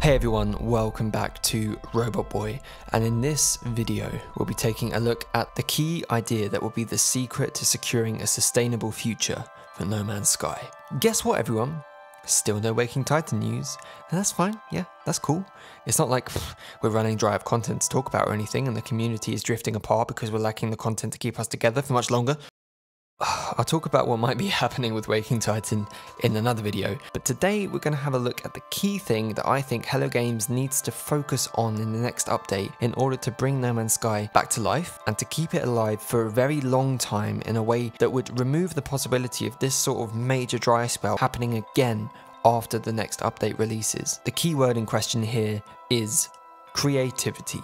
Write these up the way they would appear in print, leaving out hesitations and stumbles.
Hey everyone, welcome back to Robot Boy, and in this video we'll be taking a look at the key idea that will be the secret to securing a sustainable future for No Man's Sky. Guess what everyone? Still no Waking Titan news, and that's fine, yeah, that's cool. It's not like we're running dry of content to talk about or anything and the community is drifting apart because we're lacking the content to keep us together for much longer. I'll talk about what might be happening with Waking Titan in another video, but today we're going to have a look at the key thing that I think Hello Games needs to focus on in the next update in order to bring No Man's Sky back to life and to keep it alive for a very long time in a way that would remove the possibility of this sort of major dry spell happening again after the next update releases. The key word in question here is creativity.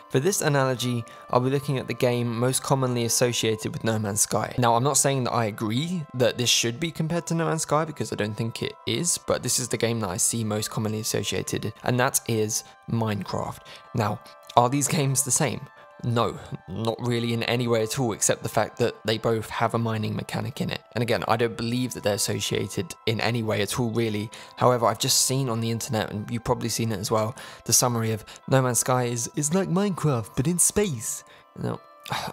For this analogy, I'll be looking at the game most commonly associated with No Man's Sky. Now, I'm not saying that I agree that this should be compared to No Man's Sky because I don't think it is, but this is the game that I see most commonly associated, and that is Minecraft. Now, are these games the same? No, not really in any way at all, except the fact that they both have a mining mechanic in it. And again, I don't believe that they're associated in any way at all, really. However, I've just seen on the internet, and you've probably seen it as well, the summary of No Man's Sky is like Minecraft, but in space. Now,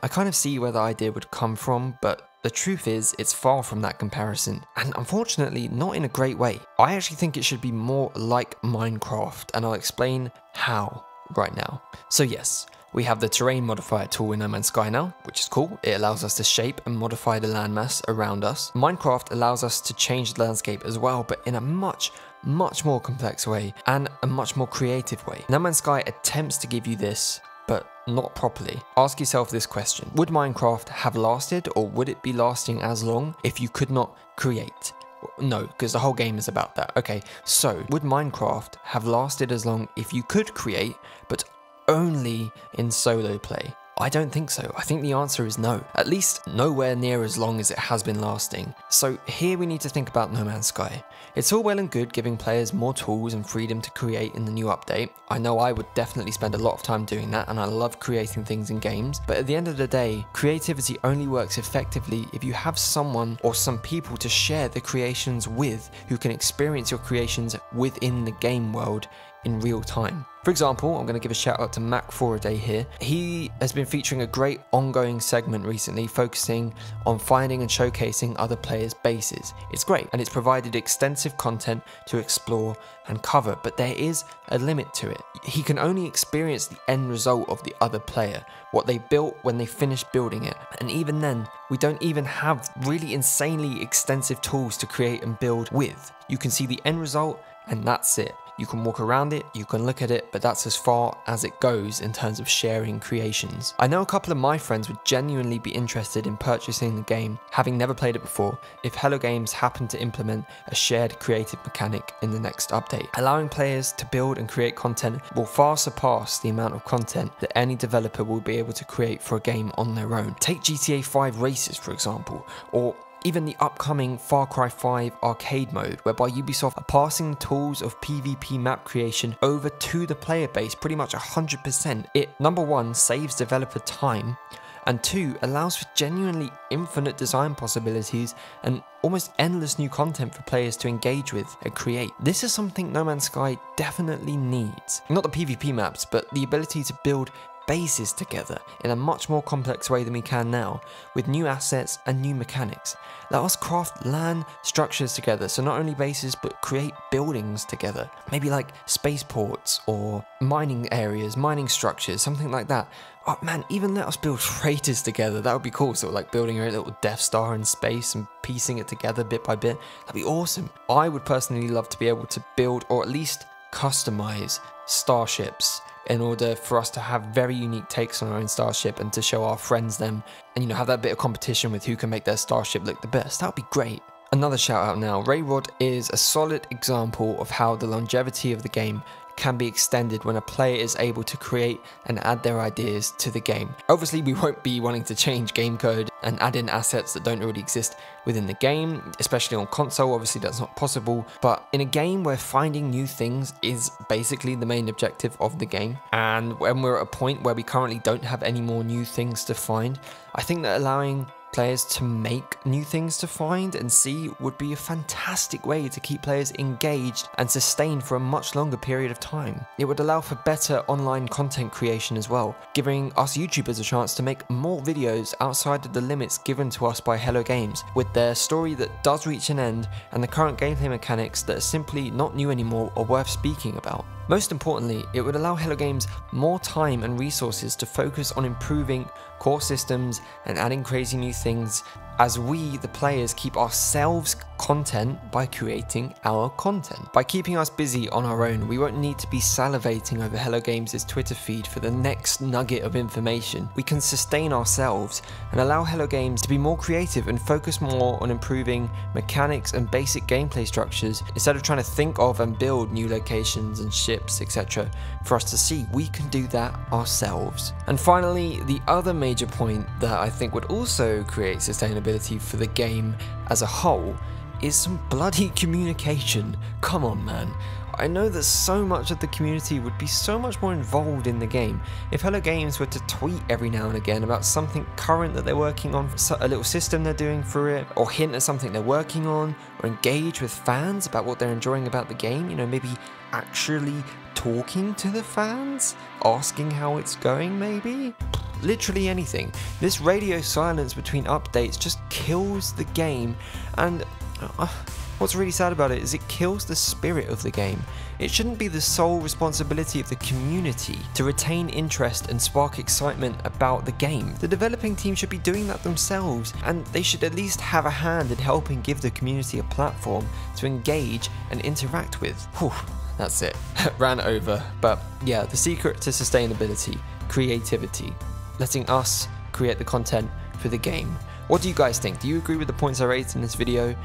I kind of see where the idea would come from, but the truth is, it's far from that comparison, and unfortunately, not in a great way. I actually think it should be more like Minecraft, and I'll explain how right now. So yes, we have the terrain modifier tool in No Man's Sky now, which is cool. It allows us to shape and modify the landmass around us. Minecraft allows us to change the landscape as well, but in a much more complex way and a much more creative way. No Man's Sky attempts to give you this, but not properly. Ask yourself this question: would Minecraft have lasted, or would it be lasting as long if you could not create? No, because the whole game is about that. Okay, so would Minecraft have lasted as long if you could create, but only in solo play? I don't think so. I think the answer is no. At least nowhere near as long as it has been lasting. So here we need to think about No Man's Sky. It's all well and good giving players more tools and freedom to create in the new update. I know I would definitely spend a lot of time doing that, and I love creating things in games. But at the end of the day, creativity only works effectively if you have someone or some people to share the creations with who can experience your creations within the game world in real time. For example, I'm going to give a shout out to Mac4a here. He has been featuring a great ongoing segment recently focusing on finding and showcasing other players' bases. It's great, and it's provided extensive content to explore and cover, but there is a limit to it. He can only experience the end result of the other player, what they built when they finished building it, and even then, we don't even have really insanely extensive tools to create and build with. You can see the end result, and that's it. You can walk around it, you can look at it, but that's as far as it goes in terms of sharing creations. I know a couple of my friends would genuinely be interested in purchasing the game, having never played it before, if Hello Games happened to implement a shared creative mechanic in the next update. Allowing players to build and create content will far surpass the amount of content that any developer will be able to create for a game on their own. Take GTA 5 Races, for example, or even the upcoming Far Cry 5 arcade mode, whereby Ubisoft are passing the tools of PvP map creation over to the player base pretty much 100%. It, number one, saves developer time, and two, allows for genuinely infinite design possibilities and almost endless new content for players to engage with and create. This is something No Man's Sky definitely needs. Not the PvP maps, but the ability to build bases together in a much more complex way than we can now, with new assets and new mechanics. Let us craft LAN structures together, so not only bases but create buildings together, maybe like spaceports or mining areas, mining structures, something like that. Oh man, even let us build freighters together. That would be cool. So like building a little Death Star in space and piecing it together bit by bit. That'd be awesome. I would personally love to be able to build, or at least customize, starships in order for us to have very unique takes on our own starship and to show our friends them, and have that bit of competition with who can make their starship look the best. That would be great. Another shout out now, Rayrod is a solid example of how the longevity of the game can be extended when a player is able to create and add their ideas to the game. Obviously, we won't be wanting to change game code and add in assets that don't already exist within the game, especially on console. Obviously, that's not possible. But in a game where finding new things is basically the main objective of the game, and when we're at a point where we currently don't have any more new things to find, I think that allowing players to make new things to find and see would be a fantastic way to keep players engaged and sustained for a much longer period of time. It would allow for better online content creation as well, giving us YouTubers a chance to make more videos outside of the limits given to us by Hello Games, with their story that does reach an end and the current gameplay mechanics that are simply not new anymore or worth speaking about. Most importantly, it would allow Hello Games more time and resources to focus on improving core systems and adding crazy new things as we, the players, keep ourselves content by creating our content. By keeping us busy on our own, we won't need to be salivating over Hello Games' Twitter feed for the next nugget of information. We can sustain ourselves and allow Hello Games to be more creative and focus more on improving mechanics and basic gameplay structures instead of trying to think of and build new locations and ships, etc. for us to see. We can do that ourselves. And finally, the other major point that I think would also create sustainability for the game as a whole is some bloody communication. Come on, man. I know that so much of the community would be so much more involved in the game if Hello Games were to tweet every now and again about something current that they're working on, a little system they're doing for it, or hint at something they're working on, or engage with fans about what they're enjoying about the game, you know, maybe actually talking to the fans, asking how it's going maybe? Literally anything. This radio silence between updates just kills the game, and what's really sad about it is it kills the spirit of the game. It shouldn't be the sole responsibility of the community to retain interest and spark excitement about the game. The developing team should be doing that themselves, and they should at least have a hand in helping give the community a platform to engage and interact with. Whew, that's it. Ran over. But yeah, the secret to sustainability, creativity. Letting us create the content for the game. What do you guys think? Do you agree with the points I raised in this video?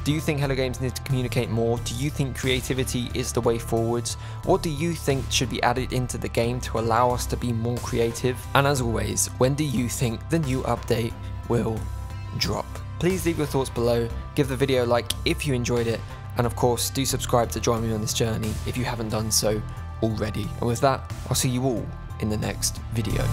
Do you think Hello Games needs to communicate more? Do you think creativity is the way forwards? What do you think should be added into the game to allow us to be more creative? And as always, when do you think the new update will drop? Please leave your thoughts below, give the video a like if you enjoyed it, and of course do subscribe to join me on this journey if you haven't done so already. And with that, I'll see you all in the next video.